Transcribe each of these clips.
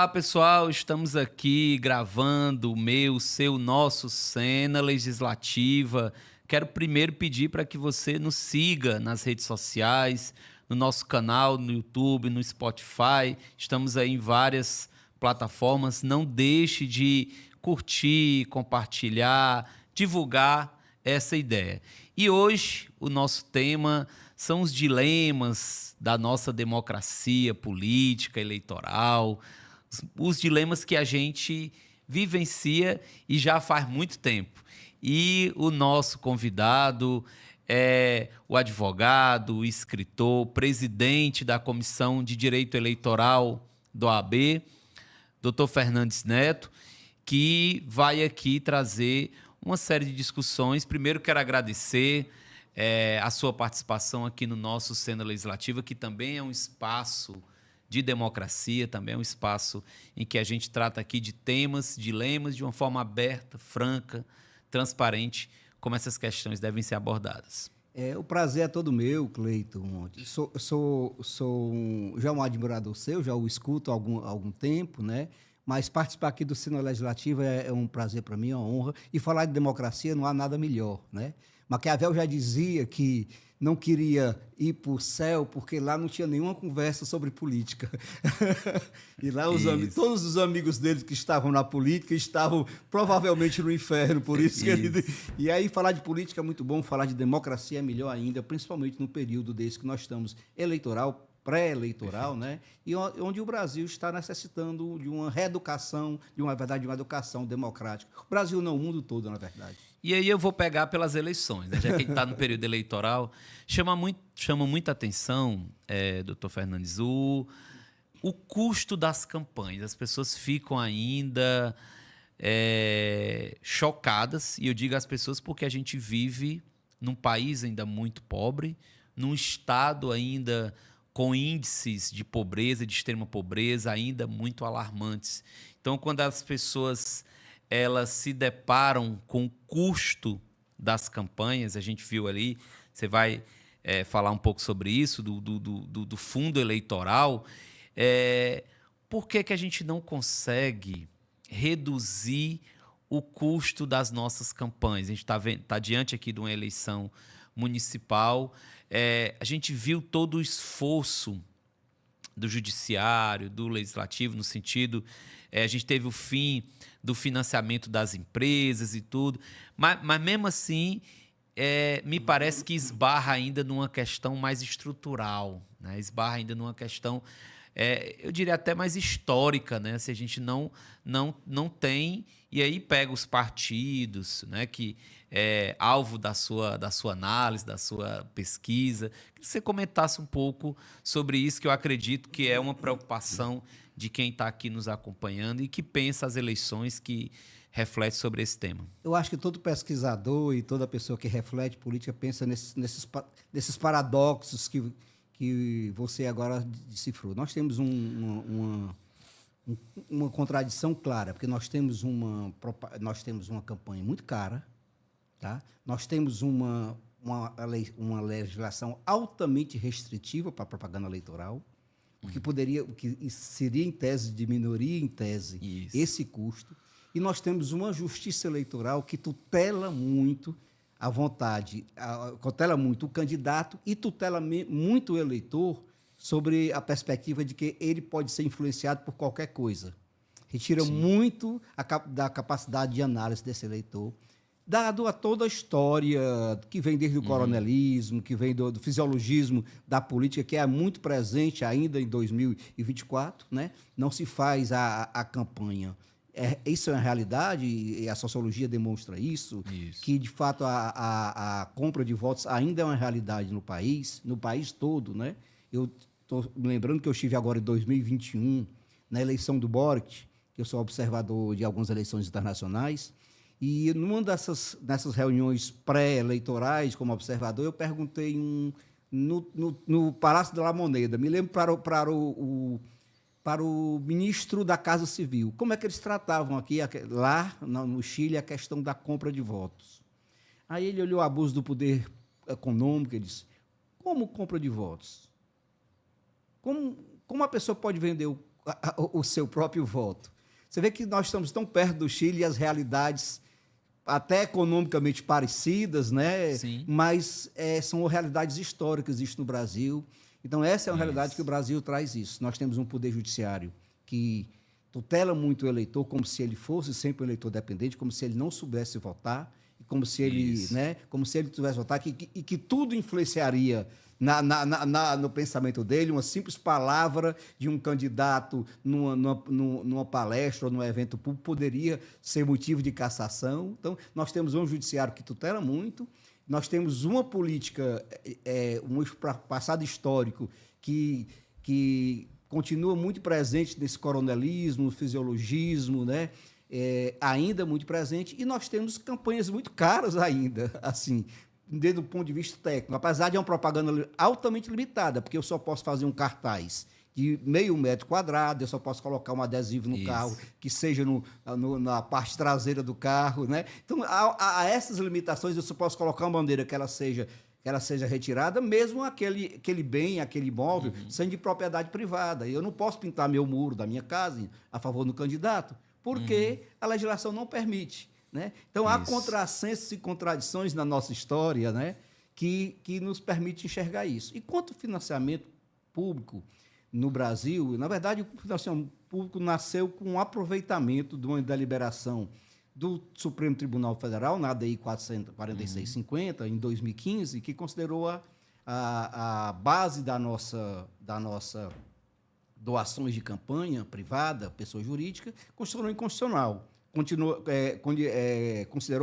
Olá, pessoal. Estamos aqui gravando o meu, seu, nosso Cena Legislativa. Quero primeiro pedir para que você nos siga nas redes sociais, no nosso canal, no YouTube, no Spotify. Estamos aí em várias plataformas. Não deixe de curtir, compartilhar, divulgar essa ideia. E hoje o nosso tema são os dilemas da nossa democracia política, eleitoral, os dilemas que a gente vivencia e já faz muito tempo. E o nosso convidado é o advogado, o escritor, presidente da Comissão de Direito Eleitoral do OAB, Dr. Fernandes Neto, que vai aqui trazer uma série de discussões. Primeiro, quero agradecer a sua participação aqui no nosso Cena Legislativa, que também é um espaço de democracia, também é um espaço em que a gente trata aqui de temas, dilemas, de uma forma aberta, franca, transparente, como essas questões devem ser abordadas. O prazer é todo meu, Cleiton. Sou já um admirador seu, já o escuto há algum tempo, né? Mas participar aqui do Cena Legislativo é um prazer para mim, é uma honra. E falar de democracia não há nada melhor, né? Maquiavel já dizia que não queria ir para o céu porque lá não tinha nenhuma conversa sobre política. E lá todos os amigos dele que estavam na política estavam provavelmente no inferno, por isso que ele... E aí falar de política é muito bom, falar de democracia é melhor ainda, principalmente no período desse que nós estamos eleitoral, pré-eleitoral, né? E onde o Brasil está necessitando de uma reeducação, de uma educação democrática. O Brasil não, o mundo todo, na verdade. E aí eu vou pegar pelas eleições, né? Já que a gente está no período eleitoral, chama muita atenção, doutor Fernandes, o custo das campanhas. As pessoas ficam ainda chocadas, e eu digo às pessoas porque a gente vive num país ainda muito pobre, num estado ainda com índices de pobreza, de extrema pobreza, ainda muito alarmantes. Então, quando as pessoas elas se deparam com o custo das campanhas, a gente viu ali, você vai falar um pouco sobre isso, do fundo eleitoral, por que a gente não consegue reduzir o custo das nossas campanhas? A gente está diante aqui de uma eleição municipal, a gente viu todo o esforço do judiciário, do legislativo, no sentido, a gente teve o fim do financiamento das empresas e tudo, mas mesmo assim, me parece que esbarra ainda numa questão mais estrutural, né? Esbarra ainda numa questão, eu diria até mais histórica, né? Se a gente não tem, e aí pega os partidos, né? Que é alvo da sua análise, da sua pesquisa, que você comentasse um pouco sobre isso, que eu acredito que é uma preocupação de quem está aqui nos acompanhando e que pensa as eleições, que reflete sobre esse tema. Eu acho que todo pesquisador e toda pessoa que reflete política pensa nesses paradoxos que você agora decifrou. Nós temos uma contradição clara, porque nós temos uma campanha muito cara, tá? Nós temos uma legislação altamente restritiva para a propaganda eleitoral, o que seria em tese, diminuiria em tese esse custo. E nós temos uma justiça eleitoral que tutela muito a vontade, tutela muito o candidato e tutela muito o eleitor sobre a perspectiva de que ele pode ser influenciado por qualquer coisa. Retira muito da capacidade de análise desse eleitor, dado a toda a história que vem desde o coronelismo, que vem do fisiologismo da política, que é muito presente ainda em 2024, né? Não se faz a campanha. Isso é uma realidade, e a sociologia demonstra isso. Que, de fato, a compra de votos ainda é uma realidade no país todo, né? Eu estou me lembrando que eu estive agora em 2021, na eleição do Boric, que eu sou observador de algumas eleições internacionais, e numa dessas reuniões pré-eleitorais, como observador, eu perguntei no Palácio da La Moneda, me lembro para o ministro da Casa Civil, como é que eles tratavam lá no Chile a questão da compra de votos. Aí ele olhou o abuso do poder econômico e disse: como compra de votos? Como a pessoa pode vender o seu próprio voto. Você vê que nós estamos tão perto do Chile e as realidades até economicamente parecidas, né? Sim. Mas são realidades históricas isso no Brasil. Então, essa é uma realidade que o Brasil traz isso. Nós temos um poder judiciário que tutela muito o eleitor, como se ele fosse sempre um eleitor dependente, como se ele não soubesse votar, como se ele, né, como se ele tivesse votar, e que tudo influenciaria no pensamento dele. Uma simples palavra de um candidato numa palestra ou num evento público poderia ser motivo de cassação. Então, nós temos um judiciário que tutela muito, nós temos uma política, um passado histórico que continua muito presente nesse coronelismo, fisiologismo, né? Ainda muito presente, e nós temos campanhas muito caras ainda, assim, desde o ponto de vista técnico, apesar de uma propaganda altamente limitada, porque eu só posso fazer um cartaz de meio metro quadrado, eu só posso colocar um adesivo no carro que seja na parte traseira do carro, né? Então, a essas limitações, eu só posso colocar uma bandeira que ela seja retirada, mesmo aquele bem, aquele imóvel, sendo de propriedade privada. Eu não posso pintar meu muro da minha casa a favor do candidato, porque a legislação não permite, né? Então, há contrassensos e contradições na nossa história, né, que nos permite enxergar isso. E quanto ao financiamento público no Brasil, na verdade, o financiamento público nasceu com o aproveitamento de uma deliberação do Supremo Tribunal Federal, na ADI 446/50, em 2015, que considerou a base da nossa doações de campanha privada, pessoa jurídica, considerou inconstitucional, considerou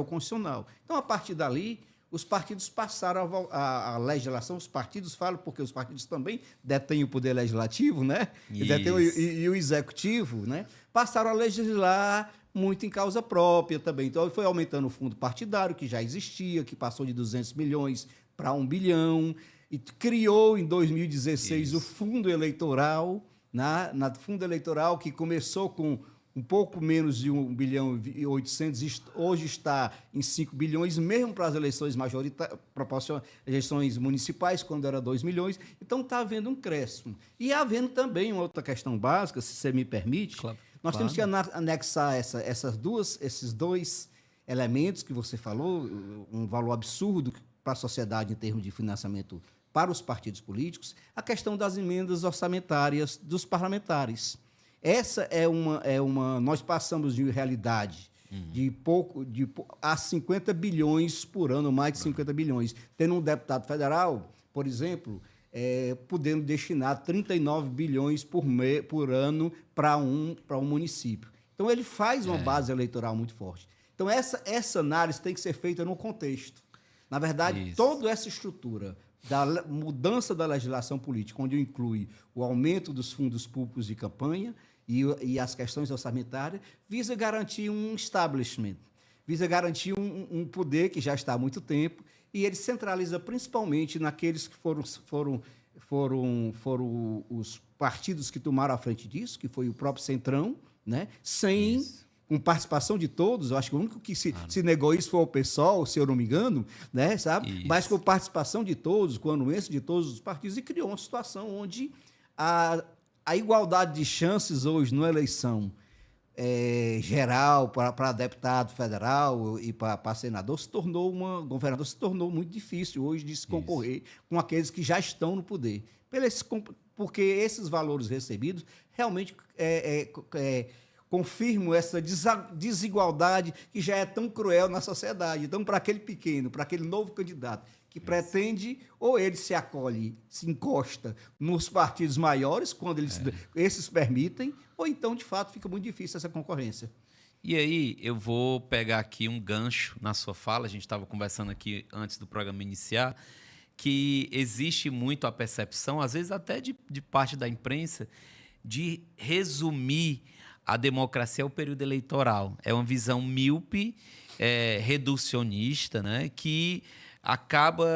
constitucional. Então, a partir dali, os partidos passaram a legislação, os partidos falam, porque os partidos também detêm o poder legislativo, né? E o executivo, né? Passaram a legislar muito em causa própria também. Então, foi aumentando o fundo partidário, que já existia, que passou de 200 milhões para 1 bilhão, e criou, em 2016, o fundo eleitoral, fundo eleitoral que começou com um pouco menos de 1 bilhão e 800, hoje está em 5 bilhões, mesmo para as eleições majoritárias, eleições municipais, quando era 2 milhões. Então, está havendo um crescimento. E havendo também uma outra questão básica, se você me permite, nós temos que anexar esses dois elementos que você falou, um valor absurdo para a sociedade em termos de financiamento para os partidos políticos, a questão das emendas orçamentárias dos parlamentares. Essa nós passamos de realidade a 50 bilhões por ano, mais de 50 bilhões. Tendo um deputado federal, por exemplo, podendo destinar 39 bilhões por ano para um município. Então, ele faz uma base eleitoral muito forte. Então, essa análise tem que ser feita no contexto. Na verdade, toda essa estrutura da mudança da legislação política, onde inclui o aumento dos fundos públicos de campanha e as questões orçamentárias, visa garantir um establishment, visa garantir um poder que já está há muito tempo, e ele centraliza principalmente naqueles que foram os partidos que tomaram a frente disso, que foi o próprio Centrão, né? Com participação de todos. Eu acho que o único que se negou isso foi o PSOL, se eu não me engano, né? Sabe? Mas com participação de todos, com a anuência de todos os partidos, e criou uma situação onde a igualdade de chances hoje na eleição geral para deputado federal e para senador governador se tornou muito difícil hoje de se concorrer com aqueles que já estão no poder. Porque esses valores recebidos realmente confirmam essa desigualdade que já é tão cruel na sociedade. Então, para aquele pequeno, para aquele novo candidato que pretende, ou ele se acolhe, se encosta nos partidos maiores, quando esses permitem, ou então, de fato, fica muito difícil essa concorrência. E aí, eu vou pegar aqui um gancho na sua fala, a gente estava conversando aqui antes do programa iniciar, que existe muito a percepção, às vezes até de parte da imprensa, de resumir a democracia ao período eleitoral. É uma visão míope, reducionista, né, que acaba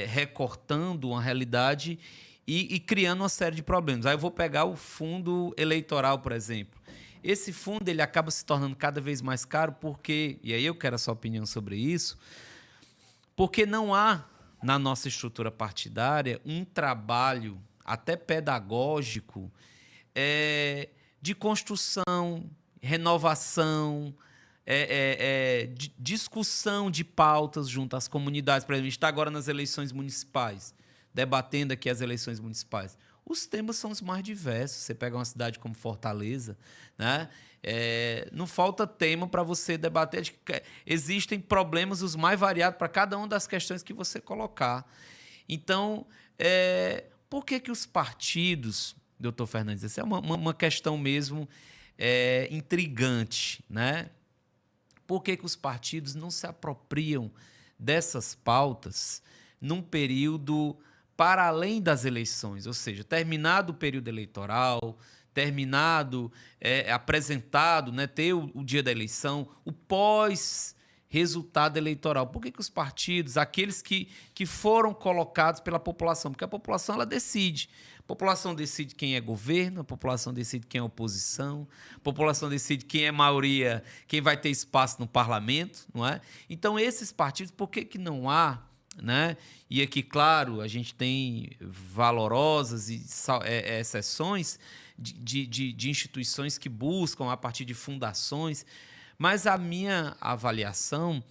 recortando uma realidade e criando uma série de problemas. Aí eu vou pegar o fundo eleitoral, por exemplo. Esse fundo ele acaba se tornando cada vez mais caro porque, e aí eu quero a sua opinião sobre isso, porque não há, na nossa estrutura partidária, um trabalho até pedagógico de construção, renovação, de discussão de pautas junto às comunidades. Por exemplo, a gente está agora nas eleições municipais, debatendo aqui as eleições municipais. Os temas são os mais diversos. Você pega uma cidade como Fortaleza, né? Não falta tema para você debater. Existem problemas os mais variados para cada uma das questões que você colocar. Então, por que os partidos, doutor Fernandes, essa é uma questão mesmo intrigante, né? Por que os partidos não se apropriam dessas pautas num período para além das eleições? Ou seja, terminado o período eleitoral, terminado, apresentado, né, ter o dia da eleição, o pós-resultado eleitoral. Por que os partidos, aqueles que foram colocados pela população? Porque a população ela decide. A população decide quem é governo, a população decide quem é oposição, a população decide quem é maioria, quem vai ter espaço no parlamento, não é? Então, esses partidos, por que não há, né? E aqui, claro, a gente tem valorosas exceções de instituições que buscam a partir de fundações, mas a minha avaliação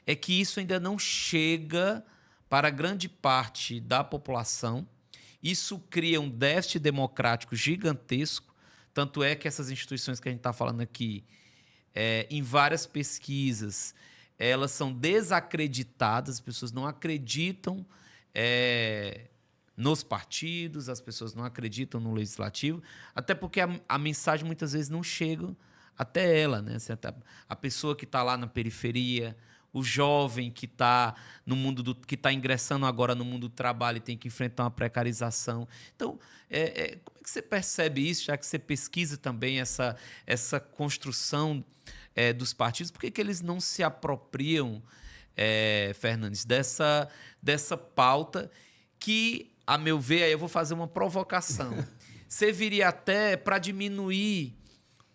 é que isso ainda não chega para grande parte da população. Isso cria um déficit democrático gigantesco, tanto é que essas instituições que a gente está falando aqui, em várias pesquisas, elas são desacreditadas, as pessoas não acreditam nos partidos, as pessoas não acreditam no legislativo, até porque a mensagem muitas vezes não chega até ela, né? A pessoa que está lá na periferia, o jovem que está que está ingressando agora no mundo do trabalho e tem que enfrentar uma precarização. Então, como é que você percebe isso, já que você pesquisa também essa construção dos partidos? Por que eles não se apropriam, Fernandes, dessa pauta que, a meu ver, aí eu vou fazer uma provocação, serviria até para diminuir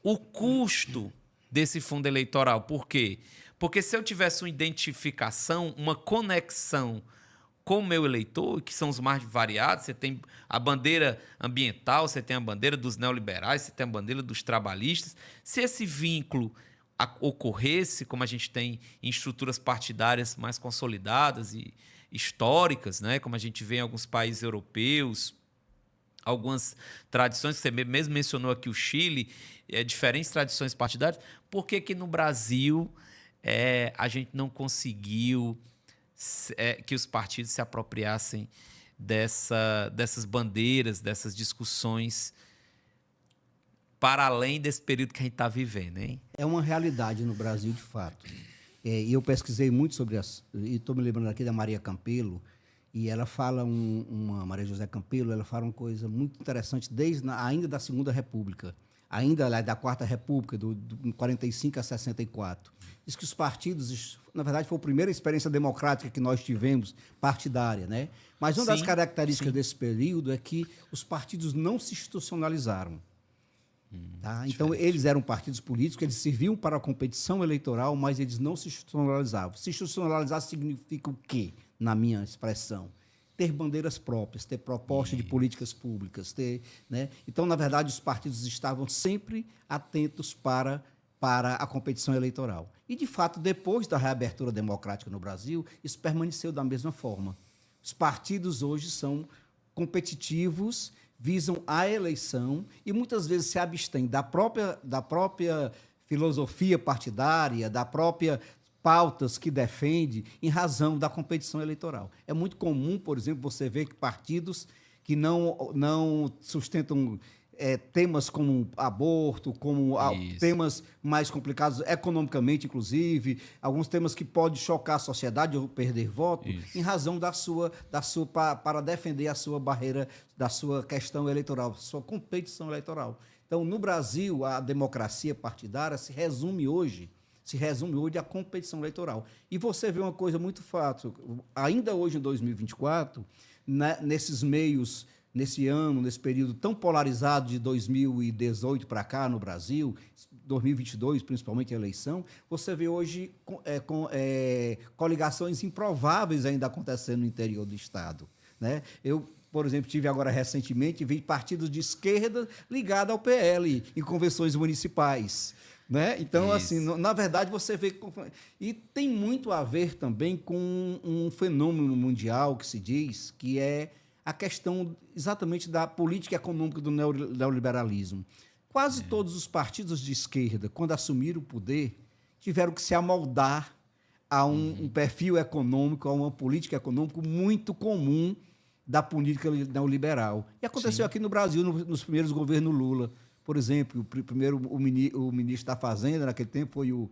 o custo desse fundo eleitoral? Por quê? Porque se eu tivesse uma identificação, uma conexão com o meu eleitor, que são os mais variados, você tem a bandeira ambiental, você tem a bandeira dos neoliberais, você tem a bandeira dos trabalhistas, se esse vínculo ocorresse, como a gente tem em estruturas partidárias mais consolidadas e históricas, né, como a gente vê em alguns países europeus, algumas tradições, você mesmo mencionou aqui o Chile, diferentes tradições partidárias, por que no Brasil a gente não conseguiu que os partidos se apropriassem dessas bandeiras, dessas discussões para além desse período que a gente está vivendo, hein? É uma realidade no Brasil, de fato. E eu pesquisei muito sobre e estou me lembrando aqui da Maria Campelo, e ela fala, Maria José Campelo, ela fala uma coisa muito interessante, ainda da Segunda República, ainda lá da Quarta República, do 45 a 64. Diz que os partidos, na verdade, foi a primeira experiência democrática que nós tivemos, partidária, né? Mas uma das características desse período é que os partidos não se institucionalizaram. Tá? Então, eles eram partidos políticos, eles serviam para a competição eleitoral, mas eles não se institucionalizavam. Se institucionalizar significa o quê, na minha expressão? Ter bandeiras próprias, ter proposta de políticas públicas. Né? Então, na verdade, os partidos estavam sempre atentos para a competição eleitoral. E, de fato, depois da reabertura democrática no Brasil, isso permaneceu da mesma forma. Os partidos hoje são competitivos, visam a eleição e muitas vezes se abstêm da própria filosofia partidária, da própria pautas que defende em razão da competição eleitoral. É muito comum, por exemplo, você ver que partidos que não sustentam temas como aborto, como temas mais complicados economicamente, inclusive, alguns temas que podem chocar a sociedade ou perder voto, em razão para defender a sua barreira, da sua questão eleitoral, sua competição eleitoral. Então, no Brasil, a democracia partidária se resume hoje à competição eleitoral. E você vê uma coisa muito fácil, ainda hoje, em 2024, nesses meios, nesse ano, nesse período tão polarizado de 2018 para cá no Brasil, 2022, principalmente a eleição, você vê hoje coligações improváveis ainda acontecendo no interior do Estado. Né? Eu por exemplo, tive agora recentemente, vi partidos de esquerda ligados ao PL em convenções municipais. Né? Então, assim, na verdade, você vê... E tem muito a ver também com um fenômeno mundial que se diz, que é a questão exatamente da política econômica do neoliberalismo. Quase todos os partidos de esquerda, quando assumiram o poder, tiveram que se amoldar a um perfil econômico, a uma política econômica muito comum da política neoliberal. E aconteceu aqui no Brasil, nos primeiros governos Lula. Por exemplo, o ministro da Fazenda, naquele tempo, foi o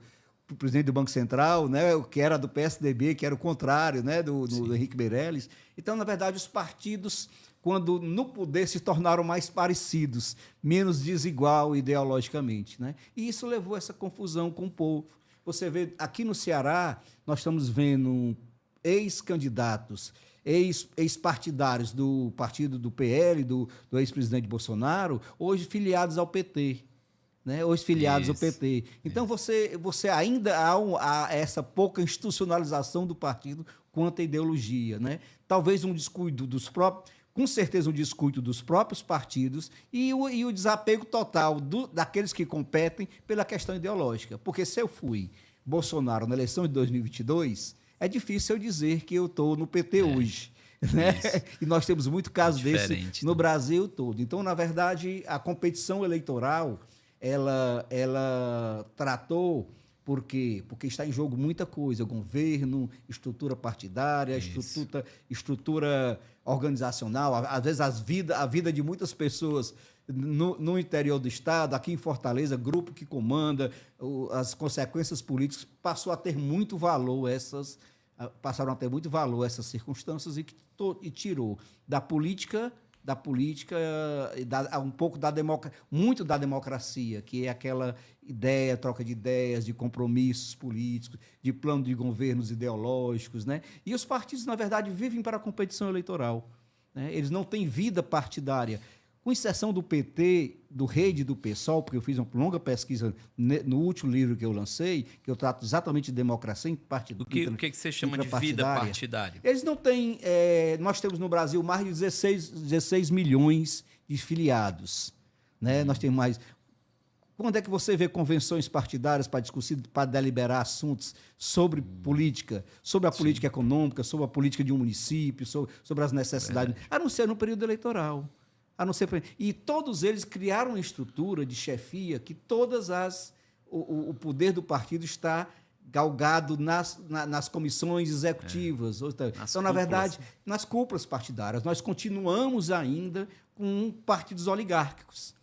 presidente do Banco Central, né, que era do PSDB, que era o contrário, né, do Henrique Meirelles. Então, na verdade, os partidos, quando no poder, se tornaram mais parecidos, menos desigual ideologicamente. Né? E isso levou a essa confusão com o povo. Você vê, aqui no Ceará, nós estamos vendo ex-candidatos, ex-partidários do partido do PL, do ex-presidente Bolsonaro, hoje filiados ao PT. Né? Hoje filiados ao PT. Então, você ainda há essa pouca institucionalização do partido quanto à ideologia. Né? Talvez um descuido dos próprios... Com certeza, um descuido dos próprios partidos e o desapego total daqueles que competem pela questão ideológica. Porque se eu fui Bolsonaro na eleição de 2022... é difícil eu dizer que eu estou no PT hoje. Né? E nós temos muito caso desse no Brasil todo. Então, na verdade, a competição eleitoral, ela tratou... Por quê? Porque está em jogo muita coisa. Governo, estrutura partidária, estrutura organizacional, às vezes a vida de muitas pessoas no interior do Estado, aqui em Fortaleza, grupo que comanda, as consequências políticas, passaram a ter muito valor essas circunstâncias e tirou da política um pouco muito da democracia, que é aquela ideia, troca de ideias, de compromissos políticos, de plano de governos ideológicos. Né? E os partidos, na verdade, vivem para a competição eleitoral. Né? Eles não têm vida partidária. Com exceção do PT, do Rede e do PSOL, porque eu fiz uma longa pesquisa no último livro que eu lancei, que eu trato exatamente de democracia em partido. O que você chama de vida partidária? Eles não têm... nós temos no Brasil mais de 16 milhões de filiados. Né? Nós temos mais... Quando é que você vê convenções partidárias para discutir, para deliberar assuntos sobre política, sobre a política econômica, sobre a política de um município, sobre as necessidades, a não ser no período eleitoral? E todos eles criaram uma estrutura de chefia que o poder do partido está galgado nas comissões executivas. Então, na verdade, nas cúpulas partidárias. Nós continuamos ainda com partidos oligárquicos,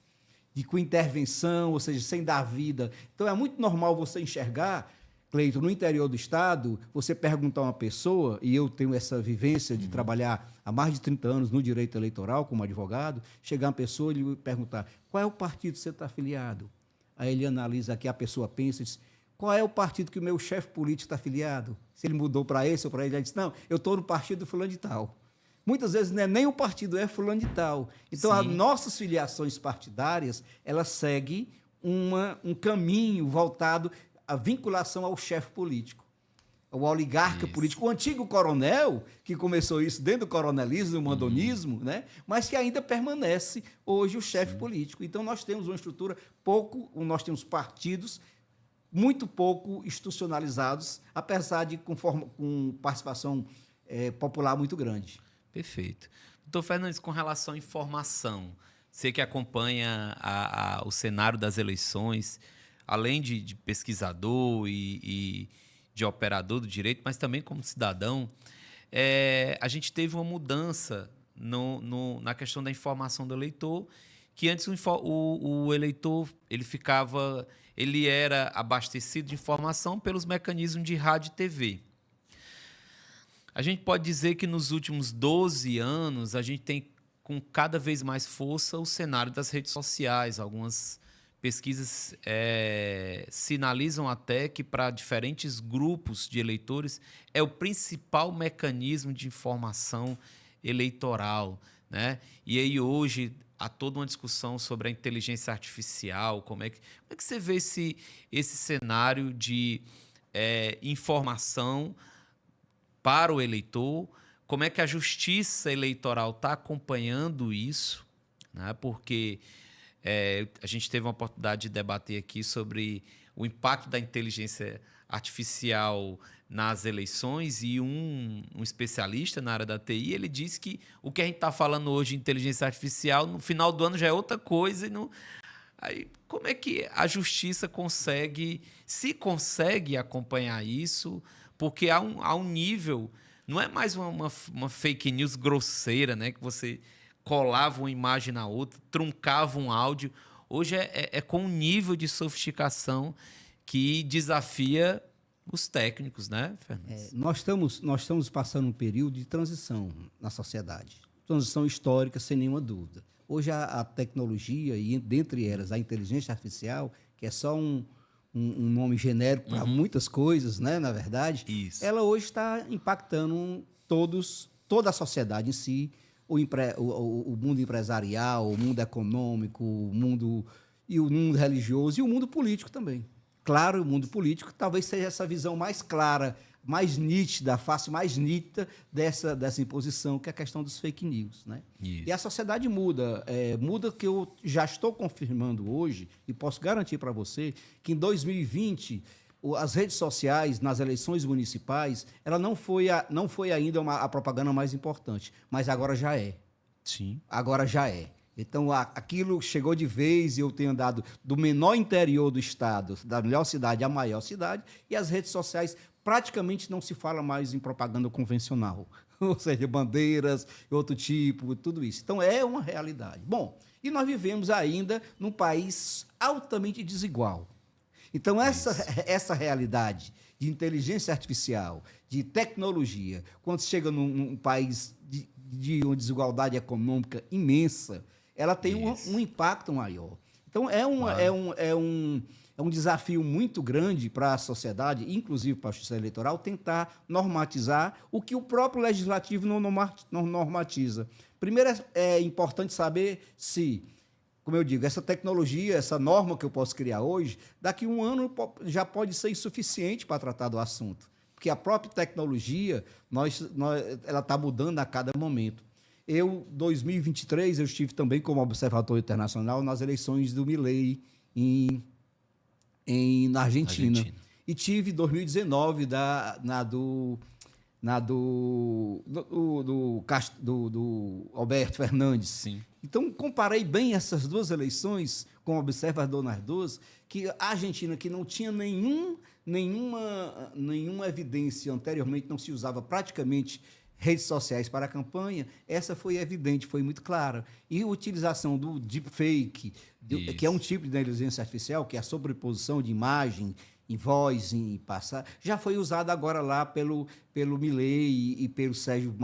com intervenção, ou seja, sem dar vida. Então, é muito normal você enxergar, Cleiton, no interior do Estado, você perguntar a uma pessoa, e eu tenho essa vivência de trabalhar há mais de 30 anos no direito eleitoral como advogado, chegar uma pessoa e lhe perguntar qual é o partido que você está afiliado? Aí ele analisa aqui, a pessoa pensa e diz, qual é o partido que o meu chefe político está afiliado? Se ele mudou para esse ou para ele diz, não, eu estou no partido fulano de tal. Muitas vezes não é nem o partido, é fulano de tal. Então, as nossas filiações partidárias, elas seguem um caminho voltado à vinculação ao chefe político, ao oligarca político, o antigo coronel, que começou isso dentro do coronelismo, do mandonismo, né? Mas que ainda permanece hoje o chefe político. Então, nós temos uma estrutura nós temos partidos muito pouco institucionalizados, apesar de com participação popular muito grande. Perfeito. Doutor Fernandes, com relação à informação, você que acompanha o cenário das eleições, além de pesquisador e de operador do direito, mas também como cidadão, a gente teve uma mudança na questão da informação do eleitor, que antes o eleitor ele era abastecido de informação pelos mecanismos de rádio e TV. A gente pode dizer que nos últimos 12 anos a gente tem com cada vez mais força o cenário das redes sociais. Algumas pesquisas sinalizam até que para diferentes grupos de eleitores é o principal mecanismo de informação eleitoral, né? E aí hoje há toda uma discussão sobre a inteligência artificial. Como é que você vê esse cenário de informação para o eleitor, como é que a Justiça Eleitoral está acompanhando isso, né? Porque a gente teve uma oportunidade de debater aqui sobre o impacto da inteligência artificial nas eleições e um especialista na área da TI, ele disse que o que a gente está falando hoje de inteligência artificial, no final do ano já é outra coisa. Aí, como é que a justiça se consegue acompanhar isso? Porque há um nível, não é mais uma fake news grosseira, né? Que você colava uma imagem na outra, truncava um áudio. Hoje é com um nível de sofisticação que desafia os técnicos, né, Fernando? Nós estamos passando um período de transição na sociedade. Transição histórica, sem nenhuma dúvida. Hoje a tecnologia, e dentre elas a inteligência artificial, que é só um nome genérico para muitas coisas, né, na verdade, Isso. ela hoje está impactando toda a sociedade em si, o mundo empresarial, o mundo econômico, o mundo religioso e o mundo político também. Claro, o mundo político talvez seja essa visão mais clara, mais nítida, a face mais nítida dessa imposição, que é a questão dos fake news, né? Isso. E a sociedade muda. Muda que eu já estou confirmando hoje, e posso garantir para você, que em 2020, as redes sociais, nas eleições municipais, ela não foi ainda a propaganda mais importante, mas agora já é. Sim. Agora já é. Então, aquilo chegou de vez e eu tenho andado do menor interior do estado, da melhor cidade à maior cidade, e as redes sociais praticamente não se fala mais em propaganda convencional, ou seja, bandeiras, outro tipo, tudo isso. Então, é uma realidade. Bom, e nós vivemos ainda num país altamente desigual. Então, essa realidade de inteligência artificial, de tecnologia, quando chega num país de uma desigualdade econômica imensa, ela tem um impacto maior. Então, é um desafio muito grande para a sociedade, inclusive para a justiça eleitoral, tentar normatizar o que o próprio legislativo não normatiza. Primeiro, é importante saber se, como eu digo, essa tecnologia, essa norma que eu posso criar hoje, daqui a um ano já pode ser insuficiente para tratar do assunto. Porque a própria tecnologia, ela está mudando a cada momento. Em 2023, eu estive também como observador internacional nas eleições do Milei na Argentina. E tive em 2019 do Alberto Fernandes. Sim. Então, comparei bem essas duas eleições como observador nas duas, que a Argentina, que não tinha nenhuma evidência anteriormente, não se usava praticamente redes sociais para a campanha, essa foi evidente, foi muito clara. E a utilização do deepfake, que é um tipo de inteligência artificial, que é a sobreposição de imagem em voz, em passar, já foi usada agora lá pelo Milei e pelo Sérgio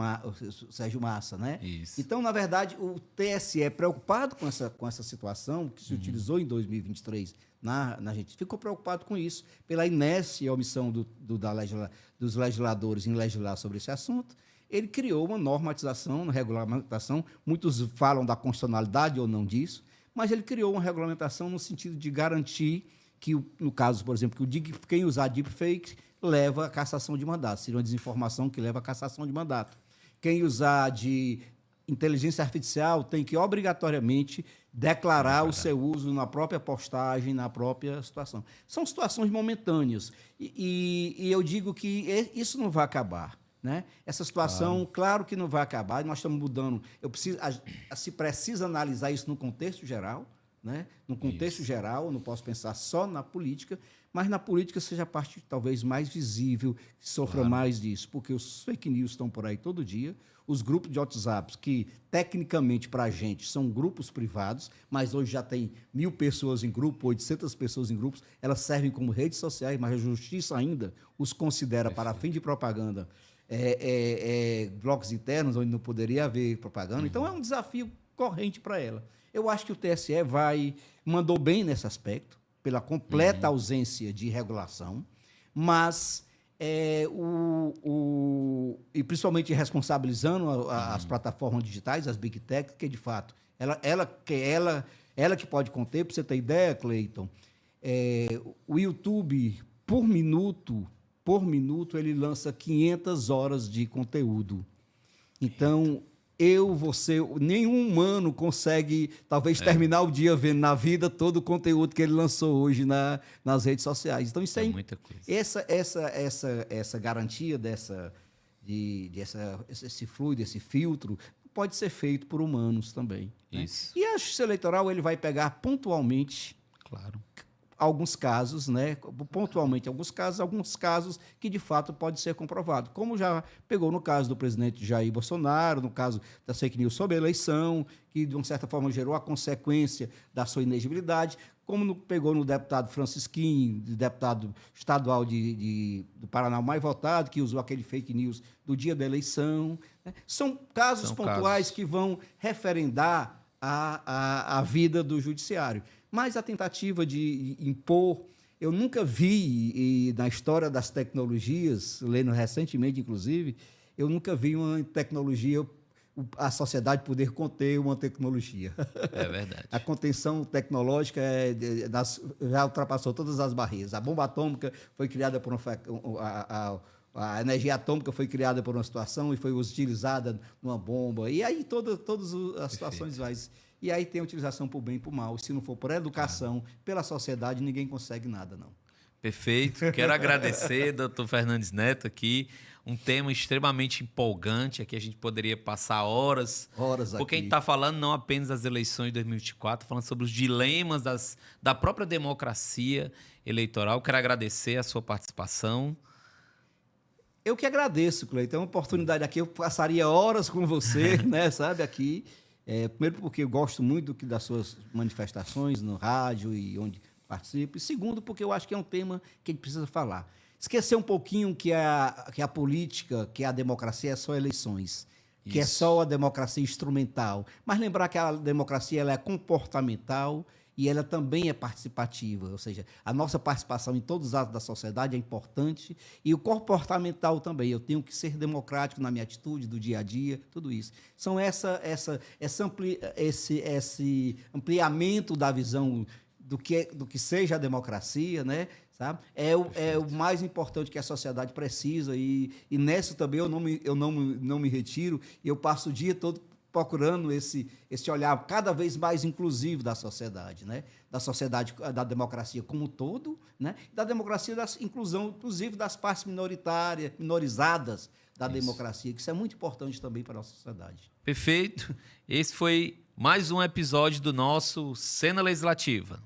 Massa, né? Isso. Então, na verdade, o TSE, preocupado com essa situação que se utilizou em 2023 na gente, ficou preocupado com isso, pela inércia e omissão dos legisladores em legislar sobre esse assunto. Ele criou uma normatização, uma regulamentação, muitos falam da constitucionalidade ou não disso, mas ele criou uma regulamentação no sentido de garantir que, no caso, por exemplo, que quem usar deepfake leva a cassação de mandato, seria uma desinformação que leva a cassação de mandato. Quem usar de inteligência artificial tem que obrigatoriamente declarar o seu uso na própria postagem, na própria situação. São situações momentâneas e eu digo que isso não vai acabar. Né? Essa situação, claro que não vai acabar, nós estamos mudando. Se precisa analisar isso no contexto geral, né? No contexto geral, não posso pensar só na política, mas na política seja a parte talvez mais visível, que sofra mais disso, porque os fake news estão por aí todo dia, os grupos de WhatsApp, que tecnicamente para a gente são grupos privados, mas hoje já tem 1.000 pessoas em grupo, 800 pessoas em grupos, elas servem como redes sociais, mas a justiça ainda os considera para fim de propaganda blocos internos, onde não poderia haver propaganda. Então, é um desafio corrente para ela. Eu acho que o TSE mandou bem nesse aspecto, pela completa ausência de regulação, mas, e principalmente responsabilizando as plataformas digitais, as Big Tech, que, de fato, ela que pode conter, para você ter ideia, Cleiton, o YouTube, por minuto, ele lança 500 horas de conteúdo. Então, nenhum humano consegue, talvez, terminar o dia vendo na vida todo o conteúdo que ele lançou hoje nas redes sociais. Então, isso É muita coisa. Essa garantia esse fluido, esse filtro, pode ser feito por humanos também. Isso. Né? E a justiça eleitoral ele vai pegar pontualmente, claro, alguns casos, né? Pontualmente alguns casos que de fato pode ser comprovado, como já pegou no caso do presidente Jair Bolsonaro, no caso da fake news sobre a eleição, que de uma certa forma gerou a consequência da sua inegibilidade, como pegou no deputado Francisquinho, deputado estadual do Paraná mais votado, que usou aquele fake news do dia da eleição. Né? São casos pontuais que vão referendar a vida do judiciário. Mas a tentativa de impor, eu nunca vi, na história das tecnologias, lendo recentemente, inclusive, eu nunca vi uma tecnologia, a sociedade poder conter uma tecnologia. É verdade. A contenção tecnológica já ultrapassou todas as barreiras. A bomba atômica foi criada por a energia atômica foi criada por uma situação e foi utilizada numa bomba. E aí todas as situações vai... E aí tem a utilização por bem e por mal. Se não for por educação, pela sociedade, ninguém consegue nada, não. Perfeito. Quero agradecer, doutor Fernandes Neto, aqui. Um tema extremamente empolgante. Aqui a gente poderia passar horas. Porque a gente está falando não apenas das eleições de 2024, falando sobre os dilemas da própria democracia eleitoral. Quero agradecer a sua participação. Eu que agradeço, Cleiton. É uma oportunidade aqui. Eu passaria horas com você, né, sabe, aqui. Primeiro porque eu gosto muito das suas manifestações no rádio e onde participo. E segundo porque eu acho que é um tema que a gente precisa falar. Esquecer um pouquinho que a política, que a democracia é só eleições, que é só a democracia instrumental. Mas lembrar que a democracia ela é comportamental e ela também é participativa, ou seja, a nossa participação em todos os atos da sociedade é importante e o comportamental também. Eu tenho que ser democrático na minha atitude do dia a dia, tudo isso. São esse ampliamento da visão do que seja a democracia, né? Sabe? É o mais importante que a sociedade precisa e nessa também eu não me retiro e eu passo o dia todo procurando esse olhar cada vez mais inclusivo da sociedade, né? Da sociedade, da democracia como um todo, né? Da democracia, da inclusão, inclusive, das partes minorizadas da democracia, que isso é muito importante também para a nossa sociedade. Perfeito. Esse foi mais um episódio do nosso Cena Legislativa.